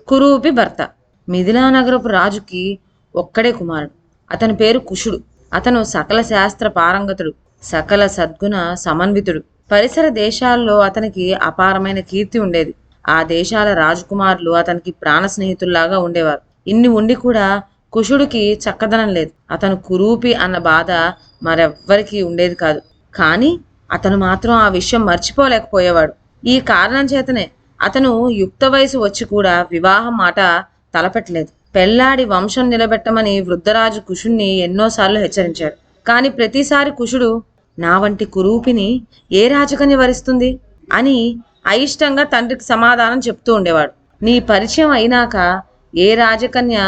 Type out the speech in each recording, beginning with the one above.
కురూపి భర్త. మిథిలానగరపు రాజుకి ఒక్కడే కుమారుడు. అతని పేరు కుషుడు. అతను సకల శాస్త్ర పారంగతుడు, సకల సద్గుణ సమన్వితుడు. పరిసర దేశాల్లో అతనికి అపారమైన కీర్తి ఉండేది. ఆ దేశాల రాజకుమారులు అతనికి ప్రాణ స్నేహితుల్లాగా ఉండేవారు. ఇన్ని ఉండి కూడా కుషుడికి చక్కదనం లేదు. అతను కురూపి అన్న బాధ మరెవ్వరికీ ఉండేది కాదు. కానీ అతను మాత్రం ఆ విషయం మర్చిపోలేకపోయేవాడు. ఈ కారణం చేతనే అతను యుక్త వయసు వచ్చి కూడా వివాహం మాట తలపెట్టలేదు. పెళ్లాడి వంశం నిలబెట్టమని వృద్ధరాజు కుషుణ్ణి ఎన్నోసార్లు హెచ్చరించాడు. కాని ప్రతిసారి కుషుడు నా వంటి కురూపిని ఏ రాజకన్య వరిస్తుంది అని అయిష్టంగా తండ్రికి సమాధానం చెప్తూ ఉండేవాడు. నీ పరిచయం అయినాక ఏ రాజకన్య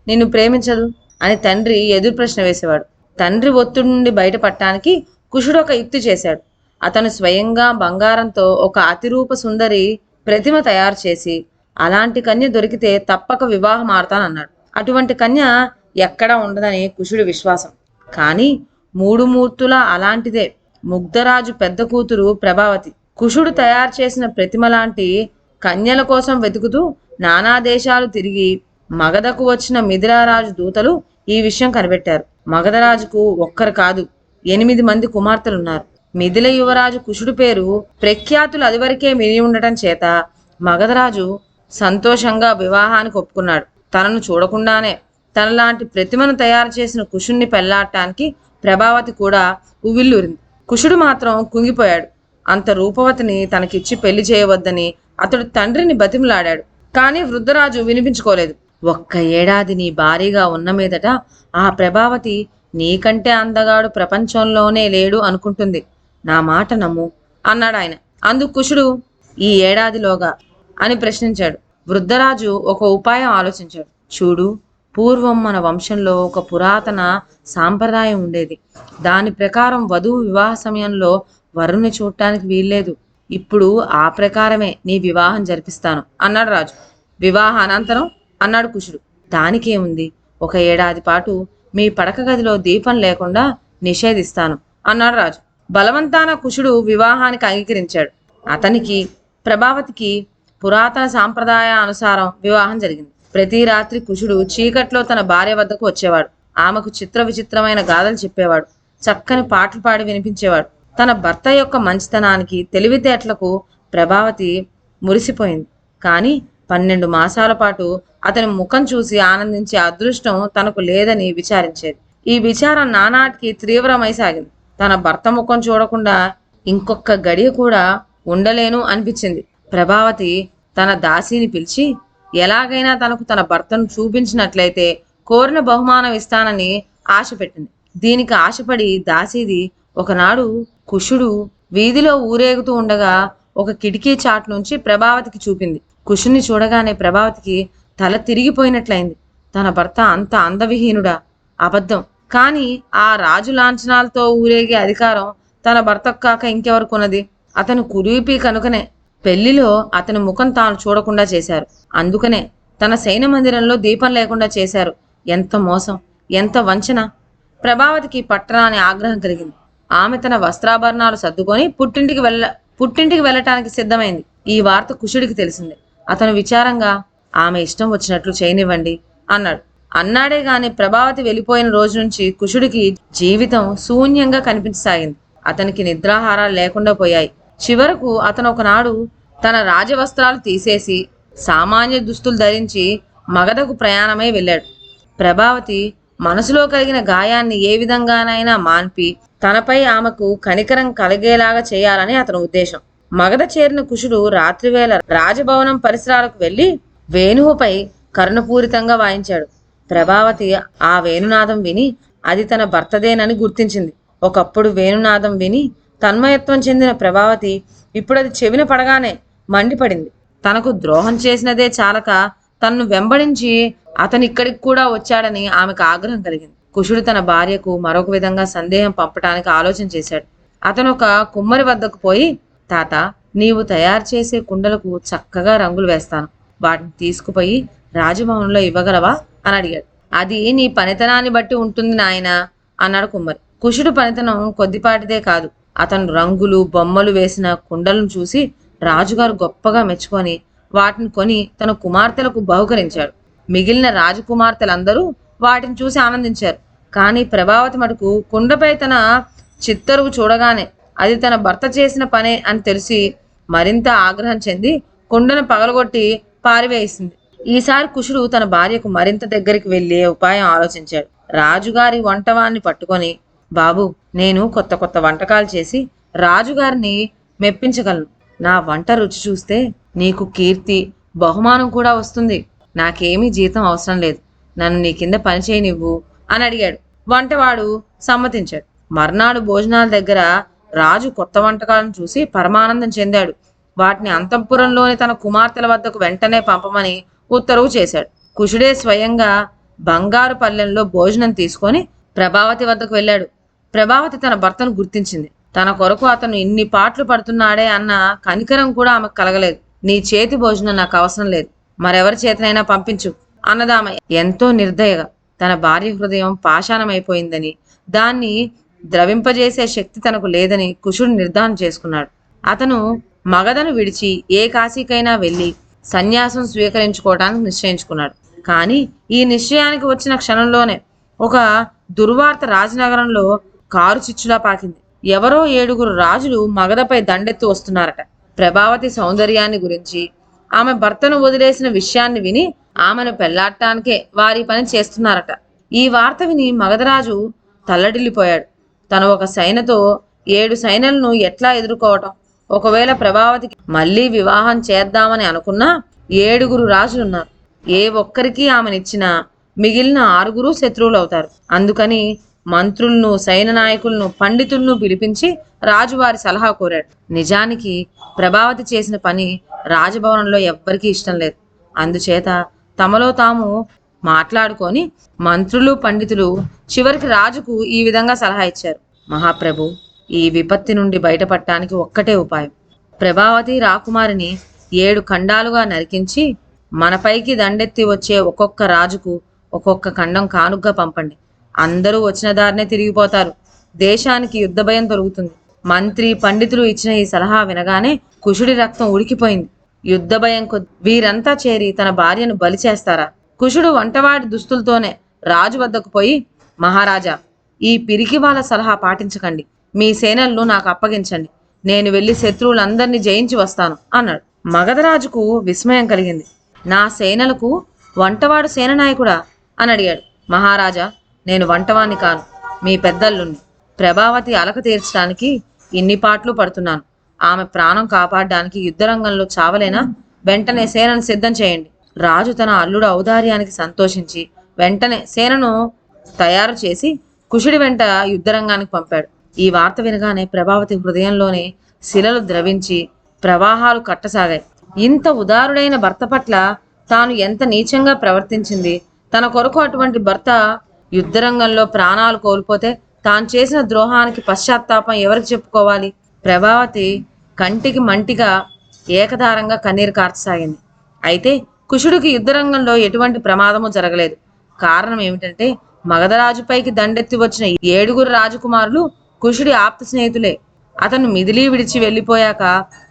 నిన్ను ప్రేమించదు అని తండ్రి ఎదురు ప్రశ్న వేసేవాడు. తండ్రి ఒత్తిడి నుండి బయటపడటానికి కుషుడు ఒక యుక్తి చేశాడు. అతను స్వయంగా బంగారంతో ఒక అతిరూప సుందరి ప్రతిమ తయారు చేసి అలాంటి కన్య దొరికితే తప్పక వివాహం ఆడతానన్నాడు. అటువంటి కన్య ఎక్కడా ఉండదని కుషుడి విశ్వాసం. కానీ మూడు మూర్తుల అలాంటిదే ముగ్ధరాజు పెద్ద కూతురు ప్రభావతి. కుషుడు తయారు చేసిన ప్రతిమ లాంటి కన్యల కోసం వెతుకుతూ నానా దేశాలు తిరిగి మగధకు వచ్చిన మిథిలారాజు దూతలు ఈ విషయం కనిపెట్టారు. మగధరాజుకు ఒక్కరు కాదు 8 మంది కుమార్తెలున్నారు. మిథిల యువరాజు కుషుడు పేరు ప్రఖ్యాతులు అదివరకే విని ఉండటం చేత మగధరాజు సంతోషంగా వివాహానికి ఒప్పుకున్నాడు. తనను చూడకుండానే తనలాంటి ప్రతిమను తయారు చేసిన కుషుణ్ణి పెళ్లాడటానికి ప్రభావతి కూడా ఉవ్విళ్ళూరింది. కుషుడు మాత్రం కుంగిపోయాడు. అంత రూపవతిని తనకిచ్చి పెళ్లి చేయవద్దని అతడు తండ్రిని బతిమలాడాడు. కానీ వృద్ధరాజు వినిపించుకోలేదు. ఒక్క ఏడాది నీ భారీగా ఉన్న మీదట ఆ ప్రభావతి నీకంటే అందగాడు ప్రపంచంలోనే లేడు అనుకుంటుంది. నా మాట నమ్ము అన్నాడు ఆయన. అందుకు కుషుడు ఈ ఏడాదిలోగా అని ప్రశ్నించాడు. వృద్ధరాజు ఒక ఉపాయం ఆలోచించాడు. చూడు, పూర్వం మన వంశంలో ఒక పురాతన సాంప్రదాయం ఉండేది. దాని ప్రకారం వధువు వివాహ సమయంలో వరుణ్ణి చూడటానికి వీల్లేదు. ఇప్పుడు ఆ ప్రకారమే నీ వివాహం జరిపిస్తాను అన్నాడు రాజు. వివాహ అనంతరం అన్నాడు కుషుడు. దానికేముంది, 1 ఏడాది పాటు మీ పడక గదిలో దీపం లేకుండా నిషేధిస్తాను అన్నాడు రాజు. బలవంతాన కుషుడు వివాహానికి అంగీకరించాడు. అతనికి ప్రభావతికి పురాతన సాంప్రదాయ అనుసారం వివాహం జరిగింది. ప్రతి రాత్రి కుషుడు చీకట్లో తన భార్య వద్దకు వచ్చేవాడు. ఆమెకు చిత్ర విచిత్రమైన గాథలు చెప్పేవాడు. చక్కని పాటలు పాడి వినిపించేవాడు. తన భర్త యొక్క మంచితనానికి తెలివితేటలకు ప్రభావతి మురిసిపోయింది. కానీ 12 మాసాల పాటు అతని ముఖం చూసి ఆనందించే అదృష్టం తనకు లేదని విచారించేది. ఈ విచారం నానాటికి తీవ్రమై సాగింది. తన భర్త ముఖం చూడకుండా ఇంకొక గడియ కూడా ఉండలేను అనిపించింది. ప్రభావతి తన దాసీని పిలిచి ఎలాగైనా తనకు తన భర్తను చూపించినట్లయితే కోరిన బహుమానం ఇస్తానని ఆశ పెట్టింది. దీనికి ఆశపడి దాసీది ఒకనాడు కుషుడు వీధిలో ఊరేగుతూ ఉండగా ఒక కిటికీ చాటు నుంచి ప్రభావతికి చూపింది. కుషుణ్ణి చూడగానే ప్రభావతికి తల తిరిగిపోయినట్లయింది. తన భర్త అంత అందవిహీనుడా? అబద్ధం. కానీ ఆ రాజు లాంఛనాలతో ఊరేగే అధికారం తన భర్తకు కాక ఇంకెవరుకున్నది? అతను కురూపి కనుకనే పెళ్లిలో అతని ముఖం తాను చూడకుండా చేశారు. అందుకనే తన సైన్య మందిరంలో దీపం లేకుండా చేశారు. ఎంత మోసం, ఎంత వంచన! ప్రభావతికి పట్టరాని ఆగ్రహం కలిగింది. ఆమె తన వస్త్రాభరణాలు సర్దుకొని పుట్టింటికి వెళ్ళటానికి సిద్ధమైంది. ఈ వార్త కుషుడికి తెలిసింది. అతను విచారంగా ఆమె ఇష్టం వచ్చినట్లు చేయనివ్వండి అన్నాడు. అన్నాడే గాని ప్రభావతి వెళ్ళిపోయిన రోజు నుంచి కుషుడికి జీవితం శూన్యంగా కనిపించసాగింది. అతనికి నిద్రాహారాలు లేకుండా పోయాయి. చివరకు అతను ఒకనాడు తన రాజవస్త్రాలు తీసేసి సామాన్య దుస్తులు ధరించి మగధకు ప్రయాణమై వెళ్ళాడు. ప్రభావతి మనసులో కలిగిన గాయాన్ని ఏ విధంగానైనా మాన్పి తనపై ఆమెకు కనికరం కలిగేలాగా చేయాలని అతని ఉద్దేశం. మగధ చేరిన కుషుడు రాత్రివేళ రాజభవనం పరిసరాలకు వెళ్లి వేణువుపై కరుణపూరితంగా వాయించాడు. ప్రభావతి ఆ వేణునాదం విని అది తన భర్తదేనని గుర్తించింది. ఒకప్పుడు వేణునాదం విని తన్మయత్వం చెందిన ప్రభావతి ఇప్పుడు అది చెవిన పడగానే మండిపడింది. తనకు ద్రోహం చేసినదే చాలక తన్ను వెంబడించి అతను ఇక్కడికి కూడా వచ్చాడని ఆమెకు ఆగ్రహం కలిగింది. కుషుడు తన భార్యకు మరొక విధంగా సందేహం పంపటానికి ఆలోచన చేశాడు. అతను ఒక కుమ్మరి వద్దకు పోయి, తాత, నీవు తయారు చేసే కుండలకు చక్కగా రంగులు వేస్తాను. వాటిని తీసుకుపోయి రాజభవనంలో ఇవ్వగలవా అని అడిగాడు. అది నీ పనితనాన్ని బట్టి ఉంటుంది నాయనా అన్నాడు కుమ్మరి. కుషుడు పనితనం కొద్దిపాటిదే కాదు. అతను రంగులు బొమ్మలు వేసిన కుండలను చూసి రాజుగారు గొప్పగా మెచ్చుకొని వాటిని కొని తన కుమార్తెలకు బహుకరించాడు. మిగిలిన రాజకుమార్తెలందరూ వాటిని చూసి ఆనందించారు. కానీ ప్రభావతి మటుకు కుండపై తన చిత్తరువు చూడగానే అది తన భర్త చేసిన పనే అని తెలిసి మరింత ఆగ్రహం చెంది కుండను పగలగొట్టి పారివేసింది. ఈసారి కుశుడు తన భార్యకు మరింత దగ్గరికి వెళ్లే ఉపాయం ఆలోచించాడు. రాజుగారి వంటవాన్ని పట్టుకొని, బాబు, నేను కొత్త కొత్త వంటకాలు చేసి రాజుగారిని మెప్పించగలను. నా వంట రుచి చూస్తే నీకు కీర్తి, బహుమానం కూడా వస్తుంది. నాకేమీ జీతం అవసరం లేదు. నన్ను నీ కింద పని చేయనివ్వు అని అడిగాడు. వంటవాడు సమ్మతించాడు. మర్నాడు భోజనాల దగ్గర రాజు కొత్త వంటకాలను చూసి పరమానందం చెందాడు. వాటిని అంతఃపురంలోని తన కుమార్తెల వద్దకు వెంటనే పంపమని ఉత్తర్వు చేశాడు. కుశుడే స్వయంగా బంగారు పల్లెంలో భోజనం తీసుకొని ప్రభావతి వద్దకు వెళ్ళాడు. ప్రభావతి తన భర్తను గుర్తించింది. తన కొరకు అతను ఇన్ని పాటలు పడుతున్నాడే అన్న కనికరం కూడా ఆమెకు కలగలేదు. నీ చేతి భోజనం నాకు అవసరం లేదు, మరెవరి చేతనైనా పంపించు అన్నదామె ఎంతో నిర్దయగా. తన భార్య హృదయం పాషాణమైపోయిందని, దాన్ని ద్రవింపజేసే శక్తి తనకు లేదని కుశుడు నిర్ధారణ చేసుకున్నాడు. అతను మగధను విడిచి ఏ కాశీకైనా వెళ్ళి సన్యాసం స్వీకరించుకోవడానికి నిశ్చయించుకున్నాడు. కానీ ఈ నిశ్చయానికి వచ్చిన క్షణంలోనే ఒక దుర్వార్త రాజనగరంలో కారు చిచ్చులా పాకింది. ఎవరో 7 రాజులు మగధపై దండెత్తి వస్తున్నారట. ప్రభావతి సౌందర్యాన్ని గురించి, ఆమె భర్తను వదిలేసిన విషయాన్ని విని ఆమెను పెళ్లాడటానికే వారి పని చేస్తున్నారట. ఈ వార్త విని మగధరాజు తల్లడిల్లిపోయాడు. తను ఒక సైన్యతో 7 సైన్యాలను ఎట్లా ఎదుర్కోవటం? ఒకవేళ ప్రభావతికి మళ్ళీ వివాహం చేద్దామని అనుకున్నా 7 రాజులున్నారు. ఏ ఒక్కరికి ఆమెనిచ్చినా మిగిలిన 6 శత్రువులు అవుతారు. అందుకని మంత్రులను, సైన్య నాయకులను, పండితులను పిలిపించి రాజువారి సలహా కోరాడు. నిజానికి ప్రభావతి చేసిన పని రాజభవనంలో ఎవ్వరికీ ఇష్టం లేదు. అందుచేత తమలో తాము మాట్లాడుకొని మంత్రులు, పండితులు చివరికి రాజుకు ఈ విధంగా సలహా ఇచ్చారు. మహాప్రభు, ఈ విపత్తి నుండి బయటపడటానికి ఒక్కటే ఉపాయం. ప్రభావతి రాకుమారిని 7 ఖండాలుగా నరికించి మనపైకి దండెత్తి వచ్చే ఒక్కొక్క రాజుకు ఒక్కొక్క ఖండం కానుగ్గా పంపండి. అందరూ వచ్చిన దారినే తిరిగిపోతారు. దేశానికి యుద్ధ భయం తొలుగుతుంది. మంత్రి, పండితులు ఇచ్చిన ఈ సలహా వినగానే కుశుడి రక్తం ఉడికిపోయింది. యుద్ధ భయం కొద్ది వీరంతా చేరి తన భార్యను బలి చేస్తారా? కుశుడు వంటవాడి దుస్తులతోనే రాజు వద్దకు పోయి, మహారాజా, ఈ పిరికి వాళ్ళ సలహా పాటించకండి. మీ సేనలను నాకు అప్పగించండి. నేను వెళ్లి శత్రువులందరినీ జయించి వస్తాను అన్నాడు. మగధరాజుకు విస్మయం కలిగింది. నా సేనలకు వంటవాడు సేననాయకుడా అని అడిగాడు. మహారాజా, నేను వంటవాణ్ణి కాను, మీ పెద్దల్లుణ్ణి. ప్రభావతి అలక తీర్చడానికి ఇన్ని పాటలు పడుతున్నాను. ఆమె ప్రాణం కాపాడడానికి యుద్ధరంగంలో చావలేనా? వెంటనే సేనను సిద్ధం చేయండి. రాజు తన అల్లుడు ఔదార్యానికి సంతోషించి వెంటనే సేనను తయారు చేసి కుశుడి వెంట యుద్ధరంగానికి పంపాడు. ఈ వార్త వినగానే ప్రభావతి హృదయంలోనే శిలలు ద్రవించి ప్రవాహాలు కట్టసాగాయి. ఇంత ఉదారుడైన భర్త పట్ల తాను ఎంత నీచంగా ప్రవర్తించింది. తన కొరకు అటువంటి భర్త యుద్ధరంగంలో ప్రాణాలు కోల్పోతే తాను చేసిన ద్రోహానికి పశ్చాత్తాపం ఎవరికి చెప్పుకోవాలి? ప్రభావతి కంటికి మంటిగా ఏకధారంగా కన్నీరు కార్చసాగింది. అయితే కుశుడికి యుద్ధరంగంలో ఎటువంటి ప్రమాదము జరగలేదు. కారణం ఏమిటంటే మగధరాజుపైకి దండెత్తి వచ్చిన 7 రాజకుమారులు కుశుడి ఆప్త స్నేహితులే. అతను మిదిలి విడిచి వెళ్ళిపోయాక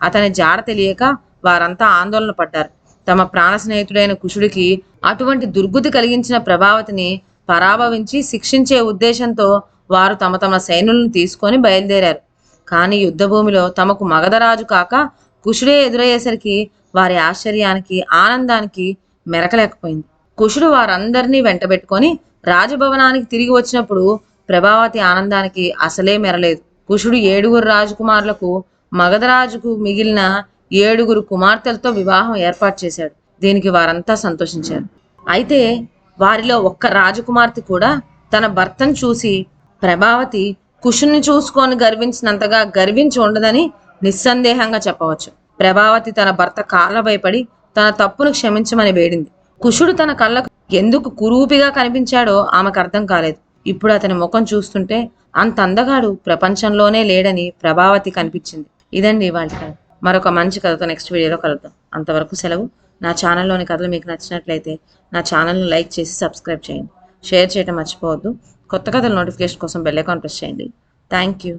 అతని జాడ తెలియక వారంతా ఆందోళన పడ్డారు. తమ ప్రాణ స్నేహితుడైన కుశుడికి అటువంటి దుర్గతి కలిగించిన ప్రభావతిని పరాభవించి శిక్షించే ఉద్దేశంతో వారు తమ తమ సైన్యులను తీసుకొని బయలుదేరారు. కానీ యుద్ధభూమిలో తమకు మగధరాజు కాక కుశుడే ఎదురయ్యేసరికి వారి ఆశ్చర్యానికి, ఆనందానికి మెరకలేకపోయింది. కుశుడు వారందరినీ వెంటబెట్టుకొని రాజభవనానికి తిరిగి వచ్చినప్పుడు ప్రభావతి ఆనందానికి అసలే మెరలేదు. కుశుడు 7 రాజకుమారులకు, మగధరాజుకు మిగిలిన 7 కుమార్తెలతో వివాహం ఏర్పాటు చేశాడు. దీనికి వారంతా సంతోషించారు. అయితే వారిలో ఒక్క రాజకుమార్తె కూడా తన భర్తను చూసి ప్రభావతి కుశుణ్ణి చూసుకొని గర్వించినంతగా గర్వించి ఉండదని నిస్సందేహంగా చెప్పవచ్చు. ప్రభావతి తన భర్త కాళ్ళపై పడి తన తప్పును క్షమించమని వేడింది. కుశుడు తన కళ్ళకు ఎందుకు కురూపిగా కనిపించాడో ఆమెకు అర్థం కాలేదు. ఇప్పుడు అతని ముఖం చూస్తుంటే అంత అందగాడు ప్రపంచంలోనే లేడని ప్రభావతి కనిపించింది. ఇదండి ఇవాళ కథ. మరొక మంచి కథతో నెక్స్ట్ వీడియోలో కలుద్దాం. అంతవరకు సెలవు. నా ఛానల్లోని కథలు మీకు నచ్చినట్లయితే నా ఛానల్ను లైక్ చేసి సబ్స్క్రైబ్ చేయండి. షేర్ చేయడం మర్చిపోవద్దు. కొత్త కథల నోటిఫికేషన్ కోసం బెల్ ఐకాన్ ప్రెస్ చేయండి. Thank you.